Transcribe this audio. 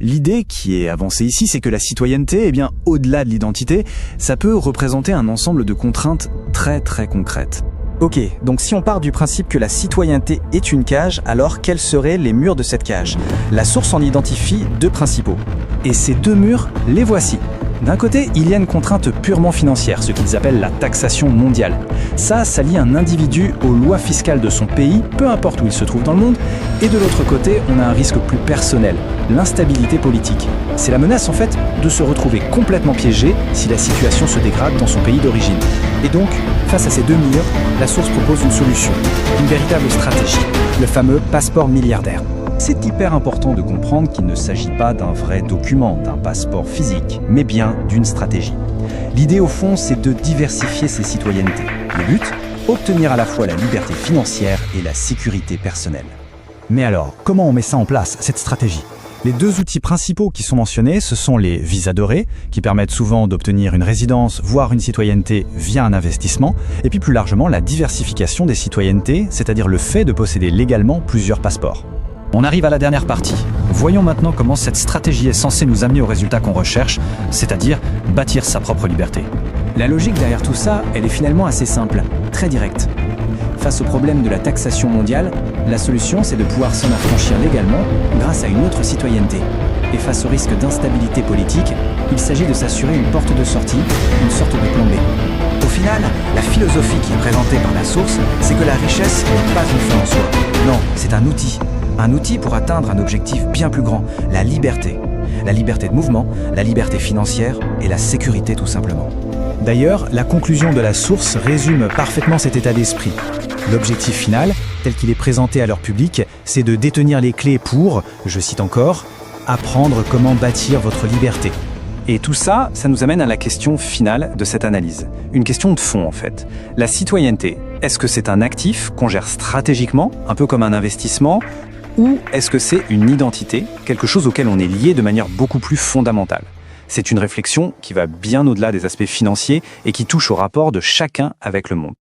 L'idée qui est avancée ici, c'est que la citoyenneté, au-delà de l'identité, ça peut représenter un ensemble de contraintes très concrètes. Ok, donc si on part du principe que la citoyenneté est une cage, alors quels seraient les murs de cette cage? La source en identifie deux principaux. Et ces deux murs, les voici. D'un côté, il y a une contrainte purement financière, ce qu'ils appellent la taxation mondiale. Ça lie un individu aux lois fiscales de son pays, peu importe où il se trouve dans le monde. Et de l'autre côté, on a un risque plus personnel, l'instabilité politique. C'est la menace en fait de se retrouver complètement piégé si la situation se dégrade dans son pays d'origine. Et donc, face à ces deux murs, la source propose une solution, une véritable stratégie, le fameux passeport milliardaire. C'est hyper important de comprendre qu'il ne s'agit pas d'un vrai document, d'un passeport physique, mais bien d'une stratégie. L'idée au fond, c'est de diversifier ses citoyennetés. Le but, obtenir à la fois la liberté financière et la sécurité personnelle. Mais alors, comment on met ça en place, cette stratégie? Les deux outils principaux qui sont mentionnés, ce sont les visas dorés, qui permettent souvent d'obtenir une résidence, voire une citoyenneté via un investissement, et puis plus largement la diversification des citoyennetés, c'est-à-dire le fait de posséder légalement plusieurs passeports. On arrive à la dernière partie. Voyons maintenant comment cette stratégie est censée nous amener au résultat qu'on recherche, c'est-à-dire bâtir sa propre liberté. La logique derrière tout ça, elle est finalement assez simple, très directe. Face au problème de la taxation mondiale, la solution c'est de pouvoir s'en affranchir légalement grâce à une autre citoyenneté. Et face au risque d'instabilité politique, il s'agit de s'assurer une porte de sortie, une sorte de plan B. Au final, la philosophie qui est présentée par la source, c'est que la richesse n'est pas une fin en soi. Non, c'est un outil. Un outil pour atteindre un objectif bien plus grand, la liberté. La liberté de mouvement, la liberté financière et la sécurité tout simplement. D'ailleurs, la conclusion de la source résume parfaitement cet état d'esprit. L'objectif final, tel qu'il est présenté à leur public, c'est de détenir les clés pour, je cite encore, « apprendre comment bâtir votre liberté ». Et tout ça, ça nous amène à la question finale de cette analyse. Une question de fond en fait. La citoyenneté, est-ce que c'est un actif qu'on gère stratégiquement, un peu comme un investissement, ou est-ce que c'est une identité, quelque chose auquel on est lié de manière beaucoup plus fondamentale? C'est une réflexion qui va bien au-delà des aspects financiers et qui touche au rapport de chacun avec le monde.